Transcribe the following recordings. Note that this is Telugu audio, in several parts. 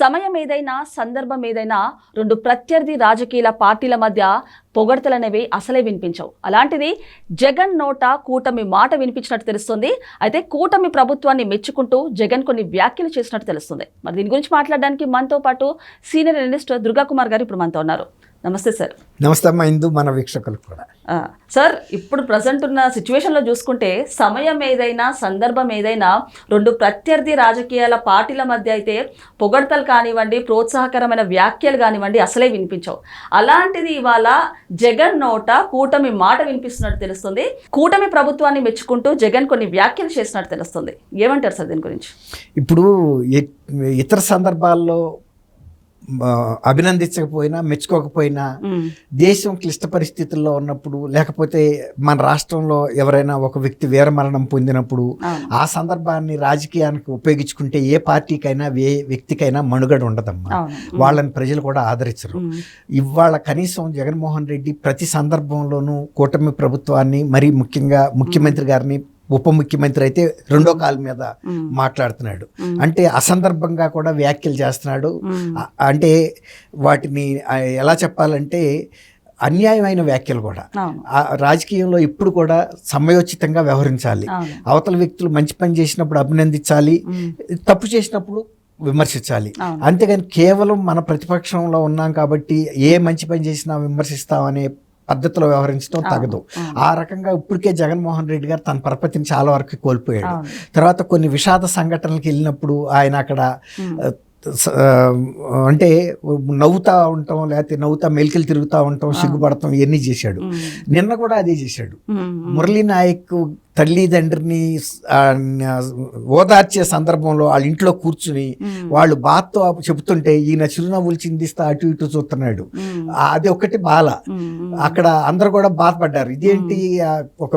సమయం ఏదైనా సందర్భం ఏదైనా రెండు ప్రత్యర్థి రాజకీయ పార్టీల మధ్య పొగడ్తలనేవి అసలే వినిపించవు. అలాంటిది జగన్ నోట కూటమి మాట వినిపించినట్టు తెలుస్తుంది. అయితే కూటమి ప్రభుత్వాన్ని మెచ్చుకుంటూ జగన్ కొన్ని వ్యాఖ్యలు చేసినట్టు తెలుస్తుంది. మరి దీని గురించి మాట్లాడడానికి మనతో పాటు సీనియర్ అనలిస్ట్ దుర్గా కుమార్ గారు ఇప్పుడు మనతో ఉన్నారు. నమస్తే సార్. నమస్తే అమ్మా. ఇందు మన వీక్షకులు కూడా. సార్, ఇప్పుడు ప్రజెంట్ ఉన్న సిచ్యువేషన్లో చూసుకుంటే సమయం ఏదైనా సందర్భం ఏదైనా రెండు ప్రత్యర్థి రాజకీయాల పార్టీల మధ్య అయితే పొగడ్తలు కానివ్వండి, ప్రోత్సాహకరమైన వ్యాఖ్యలు కానివ్వండి అసలే వినిపించవు. అలాంటిది ఇవాళ జగన్ నోట కూటమి మాట వినిపిస్తున్నట్టు తెలుస్తుంది. కూటమి ప్రభుత్వాన్ని మెచ్చుకుంటూ జగన్ కొన్ని వ్యాఖ్యలు చేసినట్టు తెలుస్తుంది. ఏమంటారు సార్ దీని గురించి? ఇప్పుడు ఇతర సందర్భాల్లో అభినందించకపోయినా మెచ్చుకోకపోయినా దేశం క్లిష్ట పరిస్థితుల్లో ఉన్నప్పుడు, లేకపోతే మన రాష్ట్రంలో ఎవరైనా ఒక వ్యక్తి వీరమరణం పొందినప్పుడు ఆ సందర్భాన్ని రాజకీయానికి ఉపయోగించుకుంటే ఏ పార్టీకైనా ఏ వ్యక్తికైనా మనుగడ ఉండదమ్మా. వాళ్ళని ప్రజలు కూడా ఆదరించరు. ఇవాళ కనీసం జగన్మోహన్ రెడ్డి ప్రతి సందర్భంలోనూ కూటమి ప్రభుత్వాన్ని, మరీ ముఖ్యంగా ముఖ్యమంత్రి గారిని, ఉప ముఖ్యమంత్రి అయితే రెండో కాలు మీద మాట్లాడుతున్నాడు. అంటే అసందర్భంగా కూడా వ్యాఖ్యలు చేస్తున్నాడు. అంటే వాటిని ఎలా చెప్పాలంటే అన్యాయమైన వ్యాఖ్యలు కూడా. రాజకీయంలో ఇప్పుడు కూడా సమయోచితంగా వ్యవహరించాలి. అవతల వ్యక్తులు మంచి పని చేసినప్పుడు అభినందించాలి, తప్పు చేసినప్పుడు విమర్శించాలి. అంతేగాని కేవలం మన ప్రతిపక్షంలో ఉన్నాం కాబట్టి ఏ మంచి పని చేసినా విమర్శిస్తామనే పద్ధతిలో వ్యవహరించడం తగదు. ఆ రకంగా ఇప్పటికే జగన్మోహన్ రెడ్డి గారు తన పరపతిని చాలా వరకు కోల్పోయాడు. తర్వాత కొన్ని విషాద సంఘటనలకు వెళ్ళినప్పుడు ఆయన అక్కడ అంటే నవ్వుతా ఉండటం, లేకపోతే నవ్వుతా మెలికలు తిరుగుతూ ఉండటం, సిగ్గుపడటం ఇవన్నీ చేశాడు. నిన్న కూడా అదే చేశాడు. మురళీ నాయక్ తల్లిదండ్రిని ఓదార్చే సందర్భంలో వాళ్ళ ఇంట్లో కూర్చుని వాళ్ళు బాధతో చెబుతుంటే ఈయన చిరునవ్వులు చిందిస్తా అటు ఇటు చూస్తున్నాడు. అది ఒకటి బాల. అక్కడ అందరు కూడా బాధపడ్డారు. ఇదేంటి ఒక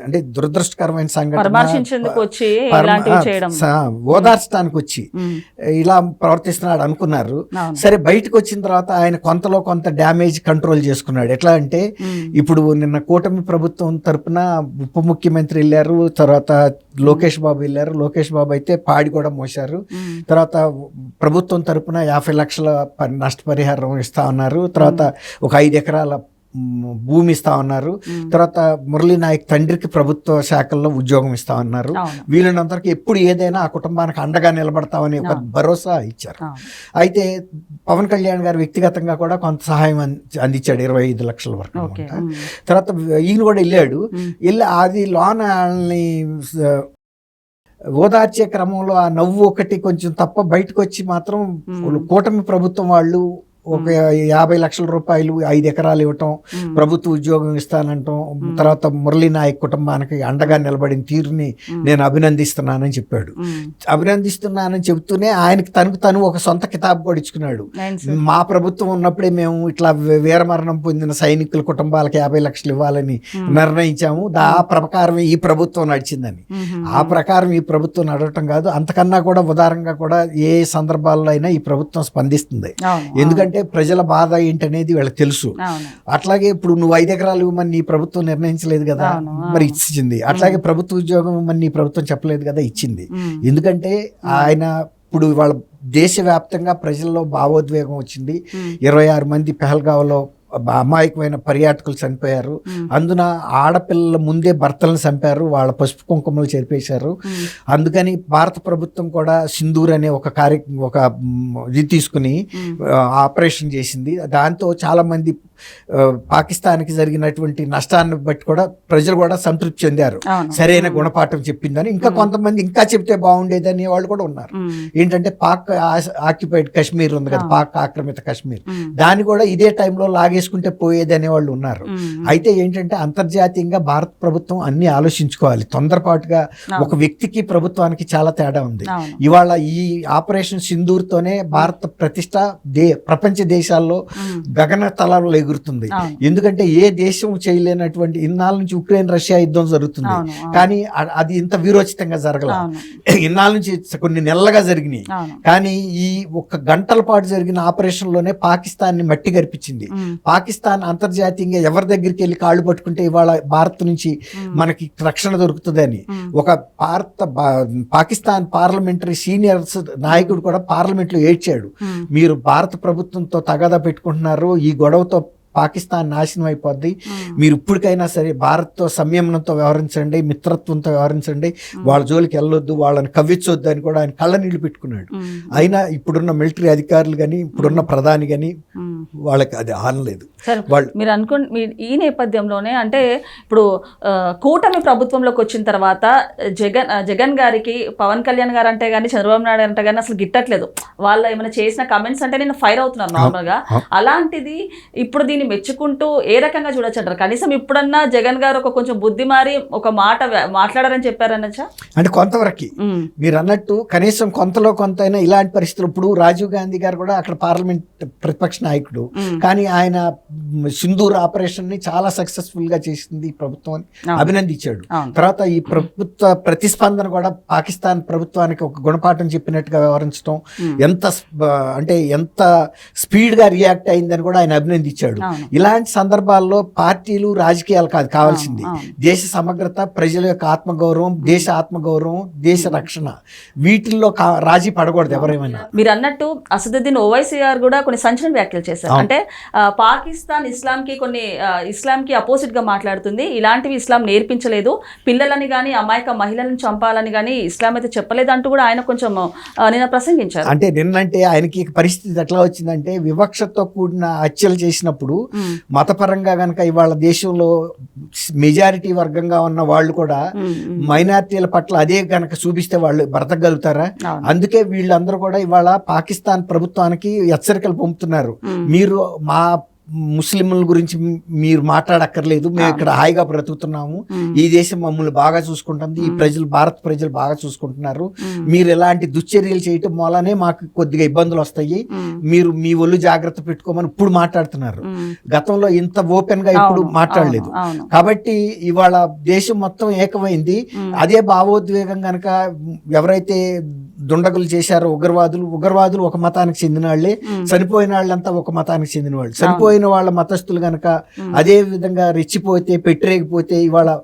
అంటే దురదృష్టకరమైన సంఘటన, ఓదార్చడానికి వచ్చి ఇలా ప్రవర్తిస్తున్నాడు అనుకున్నారు. సరే, బయటకు వచ్చిన తర్వాత ఆయన కొంతలో కొంత డ్యామేజ్ కంట్రోల్ చేసుకున్నాడు. ఎట్లా అంటే ఇప్పుడు నిన్న కూటమి ప్రభుత్వం తరపున ఉప ముఖ్యమంత్రి వెళ్ళారు, తర్వాత లోకేష్ బాబు వెళ్ళారు. లోకేష్ బాబు అయితే పాడి కూడా మోశారు. తర్వాత ప్రభుత్వం తరపున 50 లక్షల నష్టపరిహారం ఇస్తా ఉన్నారు. తర్వాత ఒక 5 ఎకరాల భూమి ఇస్తా ఉన్నారు. తర్వాత మురళీ నాయక్ తండ్రికి ప్రభుత్వ శాఖల్లో ఉద్యోగం ఇస్తా ఉన్నారు. వీళ్ళనందరికీ ఎప్పుడు ఏదైనా ఆ కుటుంబానికి అండగా నిలబడతామని ఒక భరోసా ఇచ్చారు. అయితే పవన్ కళ్యాణ్ గారు వ్యక్తిగతంగా కూడా కొంత సహాయం అందించాడు, 25 లక్షల వరకు. తర్వాత ఈయన కూడా వెళ్ళి అది లోన ఓదార్చే క్రమంలో ఆ నవ్వు ఒకటి కొంచెం తప్ప బయటకు వచ్చి మాత్రం కూటమి ప్రభుత్వం వాళ్ళు ఒక 50 లక్షల రూపాయలు 5 ఎకరాలు ఇవ్వటం, ప్రభుత్వ ఉద్యోగం ఇస్తానంటాం, తర్వాత మురళీ నాయక్ కుటుంబానికి అండగా నిలబడిన తీరుని నేను అభినందిస్తున్నానని చెప్పాడు. అభినందిస్తున్నానని చెబుతూనే ఆయనకి తను ఒక సొంత కితాబు కూడా ఇచ్చుకున్నాడు. మా ప్రభుత్వం ఉన్నప్పుడే మేము ఇట్లా వీరమరణం పొందిన సైనికుల కుటుంబాలకు 50 లక్షలు ఇవ్వాలని నిర్ణయించాము. ఆ ప్రకారం ఈ ప్రభుత్వం నడిచిందని. ఆ ప్రకారం ఈ ప్రభుత్వం నడవటం కాదు, అంతకన్నా కూడా ఉదారంగా కూడా ఏ సందర్భాల్లో అయినా ఈ ప్రభుత్వం స్పందిస్తుంది. ఎందుకంటే ప్రజల బాధ ఏంటనేది వీళ్ళకి తెలుసు. అట్లాగే ఇప్పుడు నువ్వు 5 ఎకరాలు ఇవ్వమని నీ ప్రభుత్వం నిర్ణయించలేదు కదా, మరి ఇచ్చింది. అట్లాగే ప్రభుత్వ ఉద్యోగం ఇవ్వమని నీ ప్రభుత్వం చెప్పలేదు కదా, ఇచ్చింది. ఎందుకంటే ఆయన ఇప్పుడు వాళ్ళ దేశవ్యాప్తంగా ప్రజల్లో భావోద్వేగం వచ్చింది. 26 మంది పెహల్గావ్లో అమాయకమైన పర్యాటకులు చనిపోయారు. అందున ఆడపిల్లల ముందే భర్తలను చంపారు, వాళ్ళ పసుపు కుంకుమలు చెరిపేశారు. అందుకని భారత ప్రభుత్వం కూడా సింధూర్ అనే ఒక ఇది తీసుకుని ఆపరేషన్ చేసింది. దాంతో చాలా మంది పాకిస్తాన్కి జరిగినటువంటి నష్టాన్ని బట్టి కూడా ప్రజలు కూడా సంతృప్తి చెందారు. సరైన గుణపాఠం చెప్పిందని. ఇంకా కొంతమంది ఇంకా చెప్తే బాగుండేదని వాళ్ళు కూడా ఉన్నారు. ఏంటంటే పాక్ ఆక్యుపైడ్ కాశ్మీర్ ఉంది కదా, పాక్ ఆక్రమిత కాశ్మీర్, దాన్ని కూడా ఇదే టైంలో లాగేసుకుంటే పోయేది అనే వాళ్ళు ఉన్నారు. అయితే ఏంటంటే అంతర్జాతీయంగా భారత ప్రభుత్వం అన్ని ఆలోచించుకోవాలి. తొందరపాటుగా ఒక వ్యక్తికి ప్రభుత్వానికి చాలా తేడా ఉంది. ఇవాళ ఈ ఆపరేషన్ సింధూర్తోనే భారత ప్రతిష్ట ప్రపంచ దేశాల్లో గగన తలాలు ఎగురుతుంది. అవును. ఎందుకంటే ఏ దేశం చేయలేనటువంటి ఇన్నాళ్ళ నుంచి ఉక్రెయిన్ రష్యా యుద్ధం జరుగుతుంది, అవును, అవును. కానీ అది ఇంత వీరోచితంగా జరగల. అవును. ఇన్నాళ్ళ నుంచి కొన్ని నెలలుగా జరిగినాయి, అవును. కానీ ఈ ఒక్క గంటల పాటు జరిగిన ఆపరేషన్ లోనే పాకిస్తాన్ ని మట్టి గరిపించింది. పాకిస్తాన్ అంతర్జాతీయంగా ఎవరి దగ్గరికి వెళ్ళి కాళ్ళు పట్టుకుంటే ఇవాళ భారత్ నుంచి మనకి రక్షణ దొరుకుతుందని ఒక పాకిస్తాన్ పార్లమెంటరీ సీనియర్స్ నాయకుడు కూడా పార్లమెంట్ లో ఏడ్చాడు, మీరు భారత ప్రభుత్వంతో తగాదా పెట్టుకుంటున్నారు, ఈ గొడవతో పాకిస్తాన్ నాశనం అయిపోద్ది, మీరు ఇప్పటికైనా సరే భారత్తో సంయమనంతో వ్యవహరించండి, మిత్రత్వంతో వ్యవహరించండి, వాళ్ళ జోలికి వెళ్ళొద్దు, వాళ్ళని కవ్వించొద్దు అని కూడా ఆయన కళ్ళ నీళ్లు పెట్టుకున్నాడు. అయినా ఇప్పుడున్న మిలిటరీ అధికారులు కానీ ఇప్పుడున్న ప్రధాని కానీ వాళ్ళకి అది ఆనలేదు. వాళ్ళు మీరు ఈ నేపథ్యంలోనే అంటే ఇప్పుడు కూటమి ప్రభుత్వంలోకి వచ్చిన తర్వాత జగన్ గారికి పవన్ కళ్యాణ్ గారు అంటే కానీ చంద్రబాబు నాయుడు అంటే కానీ అసలు గిట్టట్లేదు. వాళ్ళు ఏమైనా చేసిన కమెంట్స్ అంటే నేను ఫైర్ అవుతున్నాను నార్మల్గా. అలాంటిది ఇప్పుడు దీన్ని మెచ్చుకుంటూ ఏ రకంగా చూడొచ్చు అంటారు? కనీసం ఇప్పుడన్నా జగన్ గారు ఒక కొంచెం బుద్ధి మారి ఒక మాట మాట్లాడారని చెప్పారనొచ్చా? అంటే కొంతవరకు మీరు అన్నట్టు కనీసం కొంతలో కొంత అయినా ఇలాంటి పరిస్థితులు. ఇప్పుడు రాజీవ్ గాంధీ గారు కూడా అక్కడ పార్లమెంట్ ప్రతిపక్ష నాయకుడు, కానీ ఆయన సింధూర్ ఆపరేషన్ ని చాలా సక్సెస్ఫుల్ గా చేసింది ఈ ప్రభుత్వం అని అభినందించాడు. తర్వాత ఈ ప్రభుత్వ ప్రతిస్పందన కూడా పాకిస్తాన్ ప్రభుత్వానికి ఒక గుణపాఠం చెప్పినట్టుగా వ్యవహరించడం, ఎంత స్పీడ్ గా రియాక్ట్ అయిందని కూడా ఆయన అభినందించాడు. ఇలాంటి సందర్భాల్లో పార్టీలు రాజకీయాలు కాదు కావాల్సింది, దేశ సమగ్రత, ప్రజల యొక్క ఆత్మగౌరవం, దేశ ఆత్మగౌరవం, దేశ రక్షణ, వీటిల్లో రాజీ పడకూడదు ఎవరేమైనా. మీరు అన్నట్టు అసదుద్దీన్ ఓవైసీ గారు కూడా కొన్ని సంచలన వ్యాఖ్యలు చేశారు. అంటే పాకిస్తాన్ ఇస్లాంకి అపోజిట్ గా మాట్లాడుతుంది, ఇలాంటివి ఇస్లాం నేర్పించలేదు, పిల్లలని కానీ అమాయక మహిళలను చంపాలని కానీ ఇస్లాం అయితే చెప్పలేదు అంటూ కూడా ఆయన కొంచెం నిన్న ప్రసంగించారు. అంటే నిన్నంటే ఆయనకి పరిస్థితి ఎట్లా వచ్చిందంటే వివక్షతో కూడిన హత్యలు చేసినప్పుడు మతపరంగా గనక ఇవాళ దేశంలో మెజారిటీ వర్గంగా ఉన్న వాళ్ళు కూడా మైనారిటీల పట్ల అదే గనక చూపిస్తే వాళ్ళు బ్రతకగలుగుతారా? అందుకే వీళ్ళందరూ కూడా ఇవాళ పాకిస్తాన్ ప్రభుత్వానికి హెచ్చరికలు పంపుతున్నారు, మీరు మా ముస్లింల గురించి మీరు మాట్లాడక్కర్లేదు, మేము ఇక్కడ హాయిగా బ్రతుకుతున్నాము, ఈ దేశం మమ్మల్ని బాగా చూసుకుంటుంది, ఈ భారత ప్రజలు బాగా చూసుకుంటున్నారు, మీరు ఎలాంటి దుశ్చర్యలు చేయటం వల్లనే మాకు కొద్దిగా ఇబ్బందులు వస్తాయి, మీరు మీ ఒళ్ళు జాగ్రత్త పెట్టుకోమని ఇప్పుడు మాట్లాడుతున్నారు. గతంలో ఇంత ఓపెన్ గా ఇప్పుడు మాట్లాడలేదు. కాబట్టి ఇవాళ దేశం మొత్తం ఏకమైంది. అదే భావోద్వేగం కనుక ఎవరైతే దుండగులు చేశారో ఉగ్రవాదులు ఒక మతానికి చెందిన వాళ్ళే, చనిపోయిన వాళ్ళంతా ఒక మతానికి చెందిన వాళ్ళు, చనిపోయిన వాళ్ళ మతస్థులు గనక అదే విధంగా రెచ్చిపోతే పెట్టరేగిపోతే ఇవాళ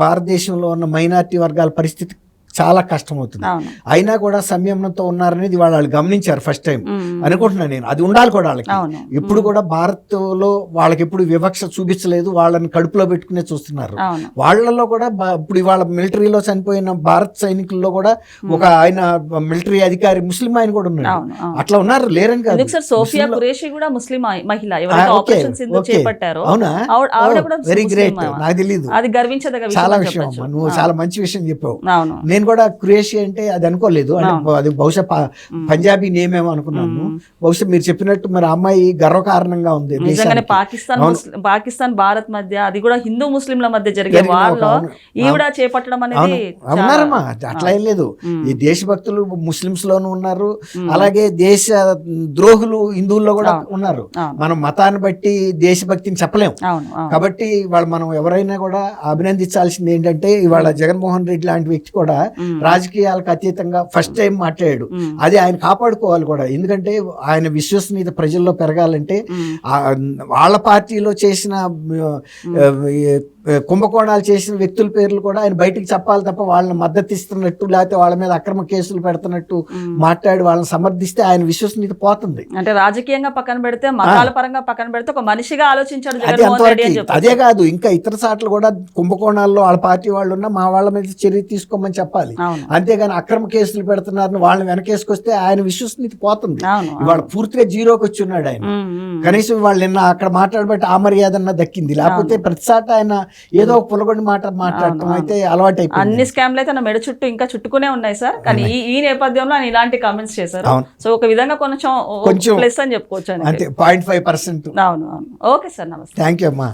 భారతదేశంలో ఉన్న మైనారిటీ వర్గాల పరిస్థితి చాలా కష్టమవుతుంది. అయినా కూడా సంయమనంతో ఉన్నారనేది వాళ్ళు గమనించారు ఫస్ట్ టైం అనుకుంటున్నాను నేను. అది ఉండాలి కూడా వాళ్ళకి. ఎప్పుడు కూడా భారత్ లో వాళ్ళకి ఎప్పుడు వివక్ష చూపించలేదు, వాళ్ళని కడుపులో పెట్టుకునే చూస్తున్నారు. వాళ్ళలో కూడా ఇప్పుడు ఇవాళ మిలిటరీలో చనిపోయిన భారత సైనికుల్లో కూడా ఒక ఆయన మిలిటరీ అధికారి ముస్లిం ఆయన కూడా ఉన్నాడు. అట్లా ఉన్నారు, లేరని కాదు. సోఫియా ఖురేషీ కూడా ముస్లిం మహిళ, అవునా? Very great. నాకు తెలియదు, అది గర్వించదగ్గ చాలా విషయం. నువ్వు చాలా మంచి విషయం చెప్పావు. నేను కూడా ఖురేషి అంటే అది అనుకోలేదు, అది బహుశా పంజాబీ నేమేమో అనుకున్నాను. బహుశా మీరు చెప్పినట్టు మరి అమ్మాయి గర్వకారణంగా ఉంది. పాకిస్తాన్ భారత్ మధ్య, అది కూడా హిందూ ముస్లింల మధ్య జరిగే వార్లో ఈవిడ చేపట్టడం అనేది ఉన్నారమ్మా. అట్లా ఏం లేదు, ఈ దేశభక్తులు ముస్లింస్ లోనూ ఉన్నారు, అలాగే దేశ ద్రోహులు హిందువుల్లో కూడా ఉన్నారు. మనం మతాన్ని బట్టి దేశభక్తిని చెప్పలేము. కాబట్టి ఇవాళ మనం ఎవరైనా కూడా అభినందించాల్సింది ఏంటంటే ఇవాళ జగన్మోహన్ రెడ్డి లాంటి వ్యక్తి కూడా రాజకీయాలకు అతీతంగా ఫస్ట్ టైం మాట్లాడాడు. అది ఆయన కాపాడుకోవాలి కూడా. ఎందుకంటే ఆయన విశ్వసనీయత ప్రజల్లో పెరగాలంటే వాళ్ళ పార్టీలో చేసిన కుంభకోణాలు చేసిన వ్యక్తుల పేర్లు కూడా ఆయన బయటికి చెప్పాలి తప్ప వాళ్ళని మద్దతు ఇస్తున్నట్టు లేకపోతే వాళ్ళ మీద అక్రమ కేసులు పెడుతున్నట్టు మాట్లాడి వాళ్ళని సమర్థిస్తే ఆయన విశ్వసనీయత పోతుంది. అంటే రాజకీయంగా పక్కన పెడితే, మతాల పరంగా పక్కన పెడితే ఒక మనిషిగా ఆలోచించాడు. అదే కాదు, ఇంకా ఇతర సార్లు కూడా కుంభకోణాల్లో వాళ్ళ పార్టీ వాళ్ళు ఉన్నా మా వాళ్ళ మీద చర్య తీసుకోమని చెప్పాలి. అంతేగాని అక్రమ కేసులు పెడుతున్నారని వాళ్ళని వెనకేసుకొస్తే ఆయన విశ్వసనీయత పోతుంది. ఇవాళ పూర్తిగా జీరోకి వచ్చి ఉన్నాడు ఆయన. కనీసం వాళ్ళు నిన్న అక్కడ మాట్లాడబట్టి ఆ మర్యాదన్నా దక్కింది, లేకపోతే ప్రతిసారి ఆయన ఏదో పులగొండి మాట్లాడటం అయితే అలవాటు అయిపోయింది. అన్ని స్కామ్లు అయితే మెడ చుట్టూ ఇంకా చుట్టుకునే ఉన్నాయి సార్. కానీ ఈ నేపథ్యంలో ఆయన ఇలాంటి కామెంట్స్ చేశారు. సో ఒక విధంగా కొంచెం ప్లస్ అని చెప్పుకోవచ్చు. అంతే 0.5%. అవును. ఓకే సార్, నమస్తే. థ్యాంక్ యూ అమ్మా.